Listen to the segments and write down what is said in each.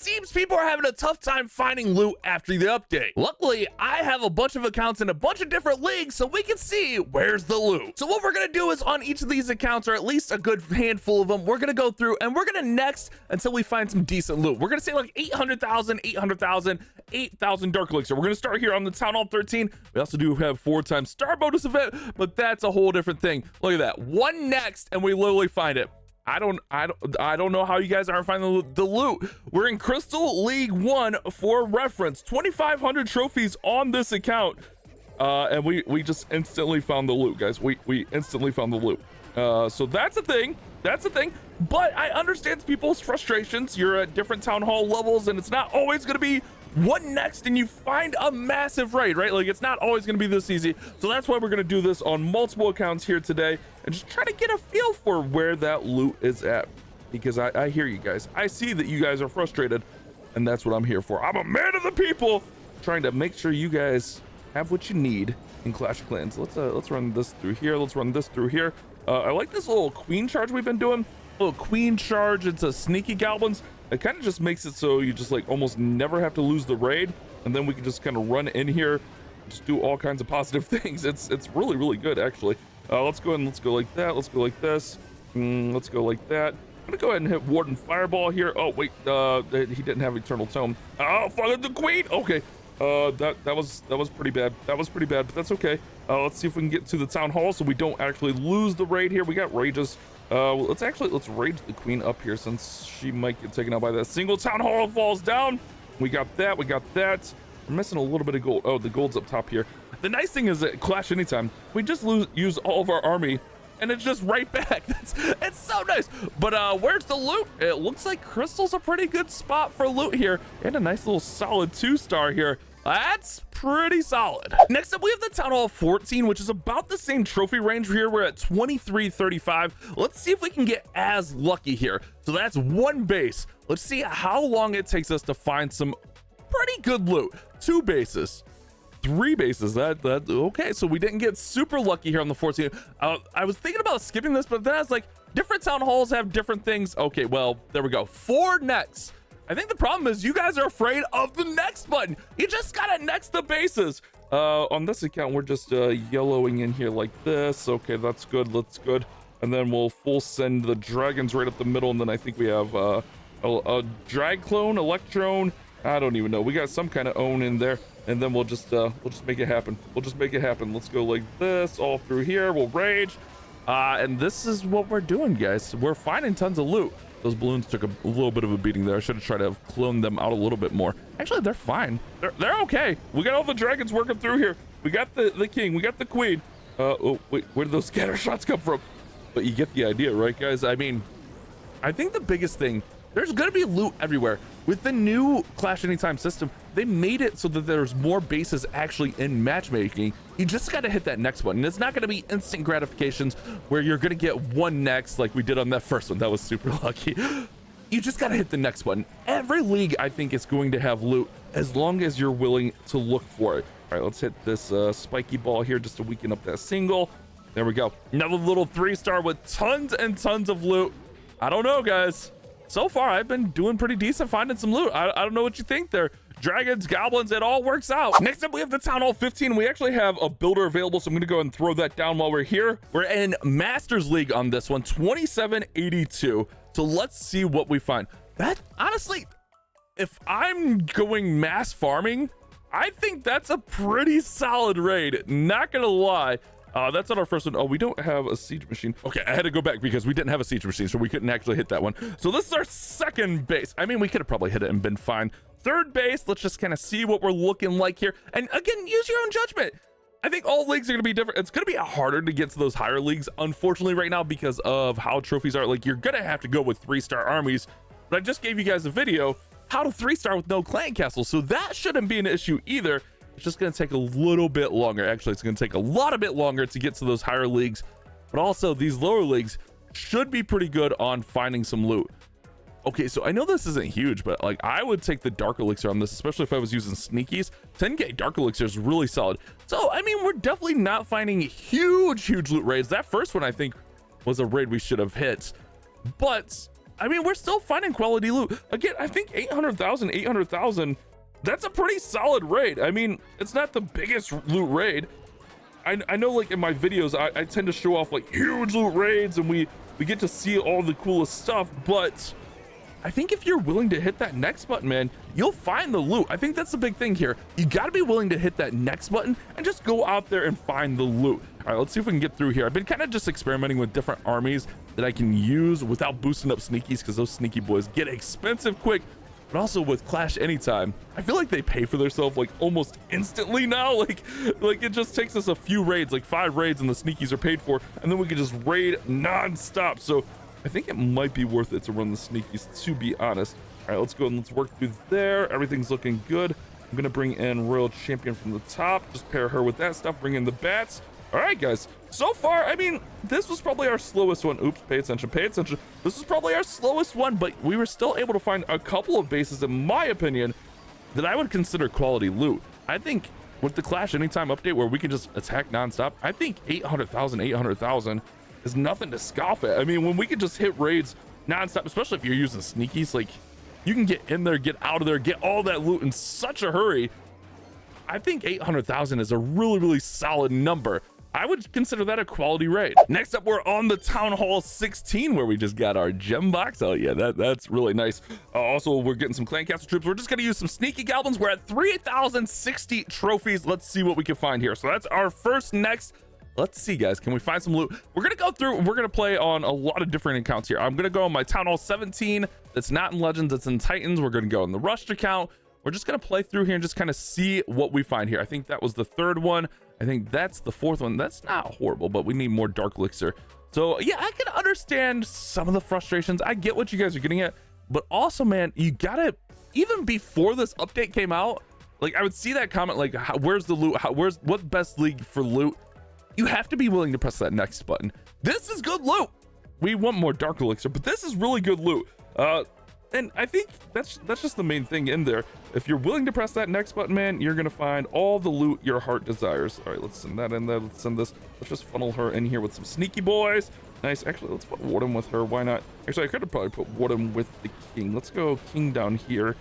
seems people are having a tough time finding loot after the update. Luckily, I have a bunch of accounts in a bunch of different leagues so we can see where's the loot. So what we're gonna do is on each of these accounts, or at least a good handful of them, we're gonna go through and we're gonna next until we find some decent loot. We're gonna say like 800,000, 800,000, 8,000 Dark Elixir. We're gonna start here on the Town Hall 13. We also do have 4 times star bonus event, but that's a whole different thing. Look at that, one next and we literally find it. I don't know how you guys aren't finding the loot. We're in Crystal League 1 for reference. 2,500 trophies on this account. And we just instantly found the loot, guys. We instantly found the loot. So that's a thing. That's a thing. But I understand people's frustrations. You're at different town hall levels and it's not always gonna be one next and you find a massive raid, right? Like, it's not always going to be this easy. So that's why we're going to do this on multiple accounts here today and just try to get a feel for where that loot is at, because I hear you guys. I see that you guys are frustrated and that's what I'm here for. I'm a man of the people, trying to make sure you guys have what you need in Clash of Clans. Let's run this through here. Let's run this through here. I like this little queen charge we've been doing. Little queen charge into sneaky goblins. It kind of just makes it so you just like almost never have to lose the raid, and then we can just kind of run in here, just do all kinds of positive things. It's really, really good actually. Let's go ahead and let's go like that. Let's go like this. Let's go like that. I'm gonna go ahead and hit Warden Fireball here. Oh wait, he didn't have Eternal Tome. Oh, Father the Queen. Okay, that was pretty bad. That was pretty bad, but that's okay. Let's see if we can get to the town hall so we don't actually lose the raid here. We got rages. Let's rage the queen up here since she might get taken out by that. Single town hall falls down. We got that. We're missing a little bit of gold. Oh, the gold's up top here. The nice thing is that Clash Anytime, we just use all of our army and it's just right back. It's so nice. But where's the loot? It looks like Crystal's a pretty good spot for loot here, and a nice little solid 2-star here. That's pretty solid. Next up, we have the Town Hall 14, which is about the same trophy range here. We're at 2335. Let's see if we can get as lucky here. So that's one base. Let's see how long it takes us to find some pretty good loot. 2 bases. 3 bases. That okay, so we didn't get super lucky here on the 14. I was thinking about skipping this, but then I was like, different town halls have different things. Okay, well, there we go. 4 next. I think the problem is you guys are afraid of the next button. You just gotta next the bases. On this account, we're just yellowing in here like this. Okay, that's good. That's good. And then we'll full send the dragons right up the middle. And then I think we have a drag clone, electron. I don't even know. We got some kind of own in there. And then we'll just make it happen. We'll just make it happen. Let's go like this all through here. We'll rage. And this is what we're doing, guys. We're finding tons of loot. Those balloons took a little bit of a beating there. I should have tried to have cloned them out a little bit more. Actually, they're fine. They're okay. We got all the dragons working through here. We got the king. We got the queen. Oh, wait, where did those scatter shots come from? But you get the idea, right, guys? I mean, I think the biggest thing, there's going to be loot everywhere. With the new Clash Anytime system, they made it so that there's more bases actually in matchmaking. You just got to hit that next button. It's not going to be instant gratifications where you're going to get one next like we did on that first one. That was super lucky. You just got to hit the next button. Every league, I think, is going to have loot as long as you're willing to look for it. All right, let's hit this spiky ball here just to weaken up that single. There we go. Another little 3-star with tons and tons of loot. I don't know, guys. So far, I've been doing pretty decent finding some loot. I don't know what you think there. Dragons, goblins, it all works out. Next up, we have the Town Hall 15. We actually have a builder available, so I'm gonna go ahead and throw that down while we're here. We're in Masters League on this one, 2782. So let's see what we find. That, honestly, if I'm going mass farming, I think that's a pretty solid raid, not gonna lie. That's not our first one. Oh, we don't have a siege machine. Okay, I had to go back because we didn't have a siege machine, so we couldn't actually hit that one. So this is our second base. I mean, we could have probably hit it and been fine. Third base, let's just kind of see what we're looking like here. And again, use your own judgment. I think all leagues are going to be different. It's going to be harder to get to those higher leagues, unfortunately, right now because of how trophies are. Like, you're going to have to go with 3-star armies. But I just gave you guys a video, how to 3-star with no clan castles. So that shouldn't be an issue either. It's just going to take a little bit longer. Actually, it's going to take a lot of bit longer to get to those higher leagues. But also, these lower leagues should be pretty good on finding some loot. Okay, so I know this isn't huge, but like I would take the Dark Elixir on this, especially if I was using sneakies. 10k Dark Elixir is really solid. So, I mean, we're definitely not finding huge loot raids. That first one, I think, was a raid we should have hit. But I mean, we're still finding quality loot. Again, I think 800,000, that's a pretty solid raid. I mean, it's not the biggest loot raid. I know, like, in my videos, I tend to show off like huge loot raids and we get to see all the coolest stuff, but I think if you're willing to hit that next button, man, you'll find the loot. I think that's the big thing here. You got to be willing to hit that next button and just go out there and find the loot. All right, let's see if we can get through here. I've been kind of just experimenting with different armies that I can use without boosting up sneakies, because those sneaky boys get expensive quick. But also with Clash Anytime, I feel like they pay for themselves like almost instantly now. Like it just takes us a few raids, like 5 raids, and the sneakies are paid for, and then we can just raid non-stop. So I think it might be worth it to run the sneakies, to be honest. All right, let's go and let's work through there. Everything's looking good. I'm gonna bring in Royal Champion from the top, just pair her with that stuff, bring in the bats. All right, guys, so far, I mean, this was probably our slowest one. Oops, pay attention. This was probably our slowest one, but we were still able to find a couple of bases, in my opinion, that I would consider quality loot. I think with the Clash Anytime update where we can just attack nonstop, I think 800,000 is nothing to scoff at. I mean, when we can just hit raids nonstop, especially if you're using sneakies, like, you can get in there, get out of there, get all that loot in such a hurry. I think 800,000 is a really, really solid number. I would consider that a quality raid. Next up, we're on the Town Hall 16, where we just got our gem box. Oh yeah, that's really nice. Also, we're getting some clan castle troops. We're just gonna use some sneaky goblins. We're at 3,060 trophies. Let's see what we can find here. So that's our first next. Let's see, guys, can we find some loot? We're gonna go through, we're gonna play on a lot of different accounts here. I'm gonna go on my Town Hall 17. That's not in Legends, it's in Titans. We're gonna go on the Rushed account. We're just gonna play through here and just kind of see what we find here. I think that was the 3rd one. I think that's the 4th one. That's not horrible, but we need more Dark Elixir. So yeah, I can understand some of the frustrations. I get what you guys are getting at, but also, man, you gotta, even before this update came out, like, I would see that comment, like, where's the loot? What best league for loot? You have to be willing to press that next button. This is good loot. We want more Dark Elixir, but this is really good loot. And I think that's just the main thing in there. If you're willing to press that next button, man, you're gonna find all the loot your heart desires. All right, let's send that in there. Let's send this. Let's just funnel her in here with some sneaky boys. Nice. Actually, let's put Warden with her. Why not? Actually, I could have probably put Warden with the king. Let's go king down here.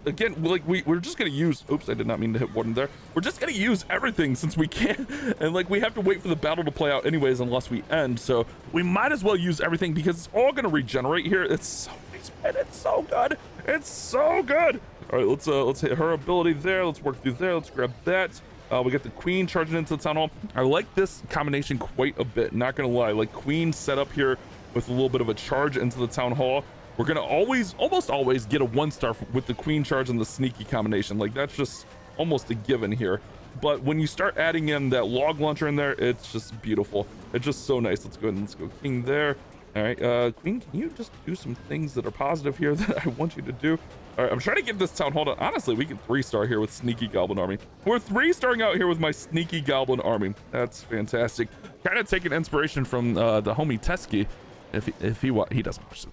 Again, like, we're just gonna use, oops, I did not mean to hit Warden there. We're just gonna use everything since we can, and like, we have to wait for the battle to play out anyways unless we end, so we might as well use everything because it's all gonna regenerate here. It's so nice, man. It's so good. It's so good. All right, let's hit her ability there. Let's work through there. Let's grab that. We got the queen charging into the town hall. I like this combination quite a bit, not gonna lie. Like, queen set up here with a little bit of a charge into the town hall. We're gonna almost always get a 1-star with the queen charge and the sneaky combination. Like, that's just almost a given here. But when you start adding in that log launcher in there, it's just beautiful. It's just so nice. Let's go ahead and let's go king there. All right, queen, can you just do some things that are positive here that I want you to do? All right, I'm trying to get this town hall done. Honestly, we can 3-star here with sneaky goblin army. We're 3-starring out here with my sneaky goblin army. That's fantastic. Kind of taking inspiration from the homie Tesky. If he doesn't watch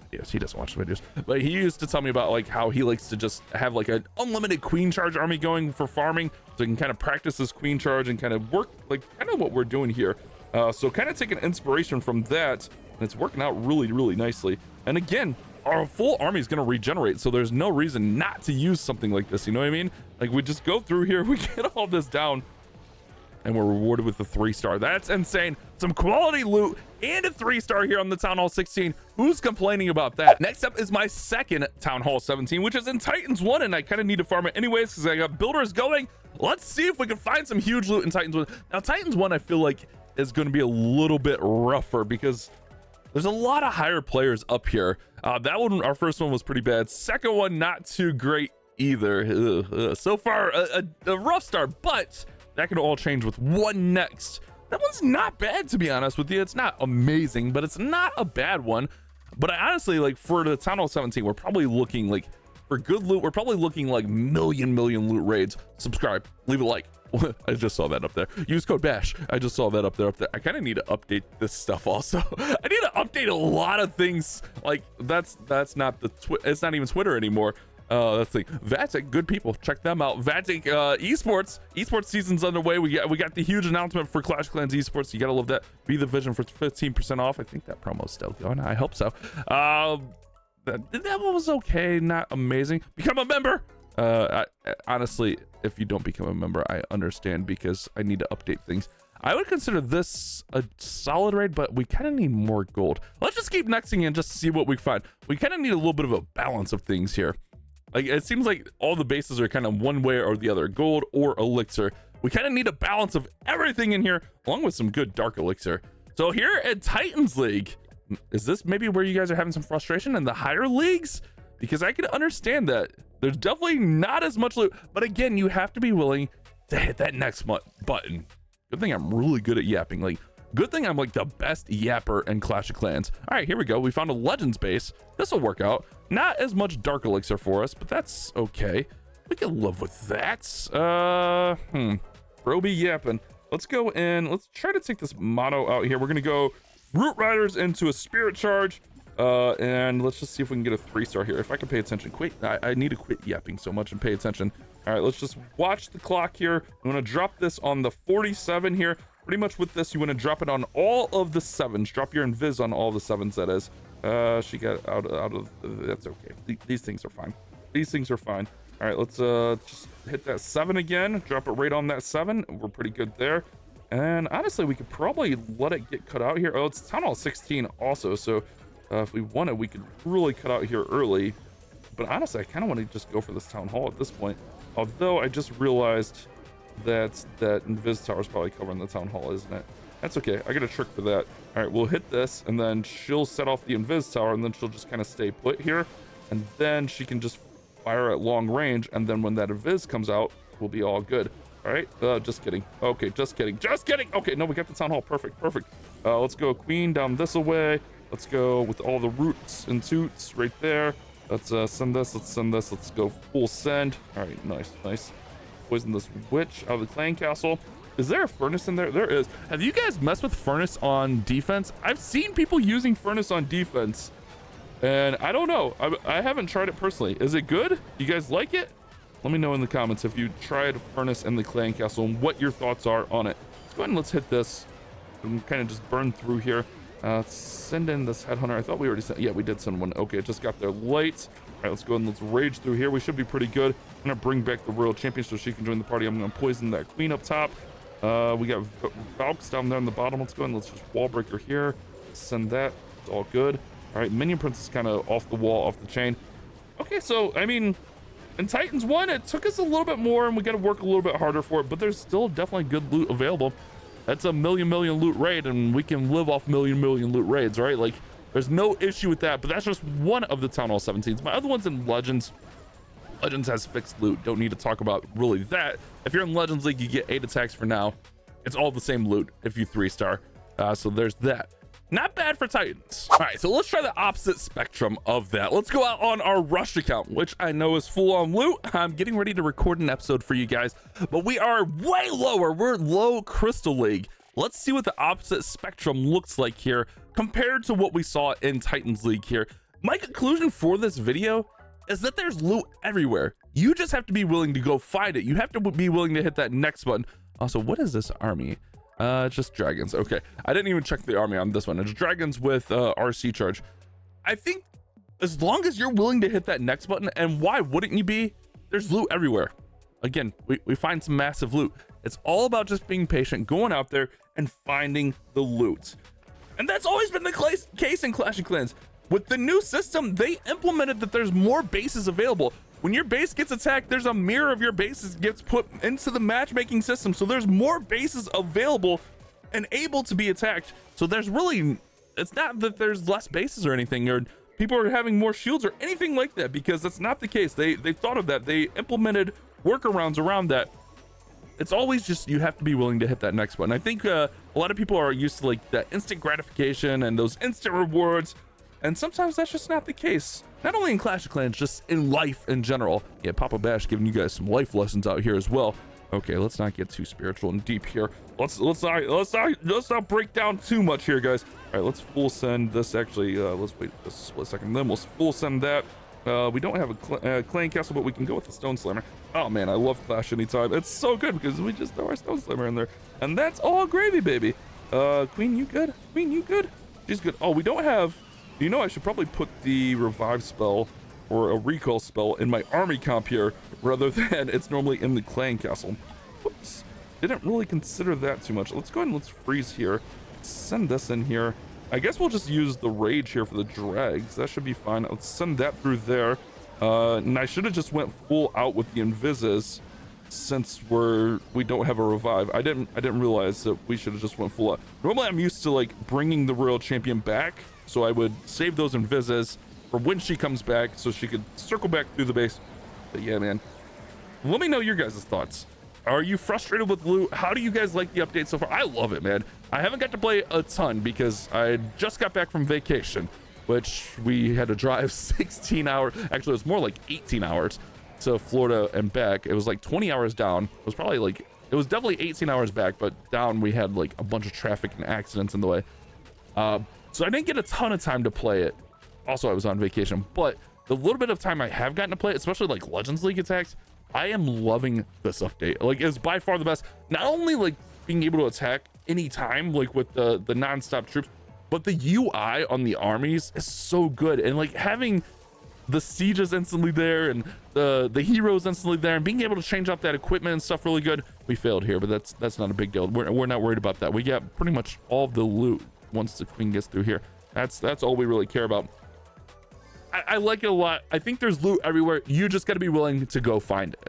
the videos, but he used to tell me about like how he likes to just have like an unlimited queen charge army going for farming, so he can kind of practice this queen charge and kind of work like kind of what we're doing here. So kind of taking inspiration from that, and it's working out really, really nicely. And again, our full army is going to regenerate, so there's no reason not to use something like this. You know what I mean? Like, we just go through here, we get all this down, and we're rewarded with a 3-star. That's insane. Some quality loot and a 3-star here on the Town Hall 16. Who's complaining about that? Next up is my second Town Hall 17, which is in Titans 1, and I kind of need to farm it anyways because I got builders going. Let's see if we can find some huge loot in Titans 1. Now, Titans 1, I feel like, is going to be a little bit rougher because there's a lot of higher players up here. That one, our first one was pretty bad. Second one, not too great either. So far, a rough start, but that can all change with one next. That one's not bad, to be honest with you. It's not amazing, but it's not a bad one. But I honestly, like, for the Town Hall 17, we're probably looking like, for good loot, we're probably looking like million loot raids. Subscribe, leave a like. I just saw that up there. Use code BASH. I just saw that up there. I kind of need to update this stuff also. I need to update a lot of things. Like, that's not the it's not even Twitter anymore. Let's see. Vatic, good people. Check them out. Vatic esports season's underway. We got the huge announcement for Clash of Clans esports. You gotta love that. Be the Vision for 15% off. I think that promo's still going. I hope so. That one was okay, not amazing. Become a member. Honestly, if you don't become a member, I understand, because I need to update things. I would consider this a solid raid, but we kind of need more gold. Let's just keep nexting in just to see what we find. We kind of need a little bit of a balance of things here. Like, it seems like all the bases are kind of one way or the other, gold or elixir. We kind of need a balance of everything in here, along with some good dark elixir. So here at Titans League, is this maybe where you guys are having some frustration in the higher leagues? Because I can understand that. There's definitely not as much loot, but again, you have to be willing to hit that next button. Good thing I'm really good at yapping. Like, good thing I'm like the best yapper in Clash of Clans. All right, here we go. We found a Legends base. This will work out. Not as much dark elixir for us, but that's okay. We can live with that. Broby yapping. Let's go in. Let's try to take this motto out here. We're gonna go Root Riders into a Spirit Charge. And let's just see if we can get a 3-star here. If I can pay attention. I need to quit yapping so much and pay attention. All right, let's just watch the clock here. I'm gonna drop this on the 47 here. Pretty much with this, you want to drop it on all of the 7s. Drop your invis on all the 7s, that is. She got out of that's okay. These things are fine. These things are fine. All right, let's just hit that 7 again. Drop it right on that 7. We're pretty good there. And honestly, we could probably let it get cut out here. Oh, it's Town Hall 16 also, so if we wanted, we could really cut out here early. But honestly, I kind of want to just go for this Town Hall at this point. Although I just realized that Invis Tower is probably covering the Town Hall, isn't it? That's okay. I got a trick for that. All right, we'll hit this, and then she'll set off the Invis Tower, and then she'll just kind of stay put here. And then she can just fire at long range, and then when that Invis comes out, we'll be all good. All right, just kidding. Okay, just kidding. Okay, no, we got the Town Hall. Perfect. Let's go Queen down this away. Let's go with all the roots and toots right there. Let's send this. Let's go full send. All right, nice. Poison this witch out of the clan castle. Is there a furnace in there? There is. Have you guys messed with furnace on defense? I've seen people using furnace on defense, and I don't know. I haven't tried it personally. Is it good? You guys like it? Let me know in the comments if you tried furnace in the clan castle and what your thoughts are on it. Let's go ahead and let's hit this and kind of just burn through here. Send in this headhunter. I thought we already sent. Yeah, we did send one. Okay, it just got there late. All right, let's go ahead and let's rage through here. We should be pretty good. I'm gonna bring back the royal champion so she can join the party. I'm gonna poison that queen up top. We got Valks down there in the bottom. Let's go ahead and let's just wall breaker here. Send that. It's all good. All right, minion prince is kind of off the wall, off the chain. Okay, so I mean, in Titans 1, it took us a little bit more, and we got to work a little bit harder for it. But there's still definitely good loot available. That's a million loot raid, and we can live off million loot raids, right? Like, there's no issue with that, but that's just one of the Town Hall 17s. My other one's in Legends. Legends has fixed loot. Don't need to talk about really that. If you're in Legends League, you get 8 attacks for now. It's all the same loot if you 3-star. So there's that. Not bad for Titans. All right, so let's try the opposite spectrum of that. Let's go out on our Rush account, which I know is full on loot. I'm getting ready to record an episode for you guys, but we are way lower. We're low Crystal League. Let's see what the opposite spectrum looks like here compared to what we saw in Titans League here. My conclusion for this video is that there's loot everywhere. You just have to be willing to go find it. You have to be willing to hit that next button. Also, what is this army? Just dragons. Okay, I didn't even check the army on this one. It's dragons with RC charge. I think as long as you're willing to hit that next button, and why wouldn't you be? There's loot everywhere. Again, we find some massive loot. It's all about just being patient, going out there and finding the loot. And that's always been the case in Clash of Clans. With the new system, they implemented that there's more bases available. When your base gets attacked, there's a mirror of your bases gets put into the matchmaking system. So there's more bases available and able to be attacked. So there's really, it's not that there's less bases or anything, or people are having more shields or anything like that, because that's not the case. They thought of that. They implemented workarounds around that. It's always just, you have to be willing to hit that next one. I think a lot of people are used to like that instant gratification and those instant rewards. And sometimes that's just not the case. Not only in Clash of Clans, just in life in general. Yeah, Papa Bash giving you guys some life lessons out here as well. Okay, let's not get too spiritual and deep here. Let's not break down too much here, guys. All right, let's full send this. Actually, let's wait just a split second. Then we'll full send that. We don't have a clan castle, but we can go with the stone slammer. Oh man, I love Clash anytime. It's so good because we just throw our stone slammer in there, and that's all gravy, baby. Queen, you good? Queen, you good? She's good. Oh, we don't have. You know, I should probably put the revive spell or a recall spell in my army comp here rather than it's normally in the clan castle. Whoops. Didn't really consider that too much. Let's go ahead and let's freeze here. Send this in here. I guess we'll just use the rage here for the dregs. That should be fine. Let's send that through there. And I should have just went full out with the invises since we don't have a revive. I didn't realize that we should have just went full out. Normally I'm used to like bringing the royal champion back, so I would save those invises for when she comes back so she could circle back through the base. But yeah, man. Let me know your guys' thoughts. Are you frustrated with loot? How do you guys like the update so far? I love it, man. I haven't got to play a ton because I just got back from vacation, which we had to drive 16 hours. Actually, it was more like 18 hours to Florida and back. It was like 20 hours down. It was probably like, it was definitely 18 hours back, but down we had like a bunch of traffic and accidents in the way. So I didn't get a ton of time to play it. Also, I was on vacation, but the little bit of time I have gotten to play it, especially like Legends League attacks, I am loving this update. Like, it's by far the best. Not only like being able to attack anytime, like with the non-stop troops, but the UI on the armies is so good. And like having the sieges instantly there and the heroes instantly there and being able to change out that equipment and stuff really good. We failed here, but that's not a big deal. We're not worried about that. We got pretty much all of the loot once the queen gets through here. That's all we really care about. I like it a lot. I think there's loot everywhere. You just got to be willing to go find it.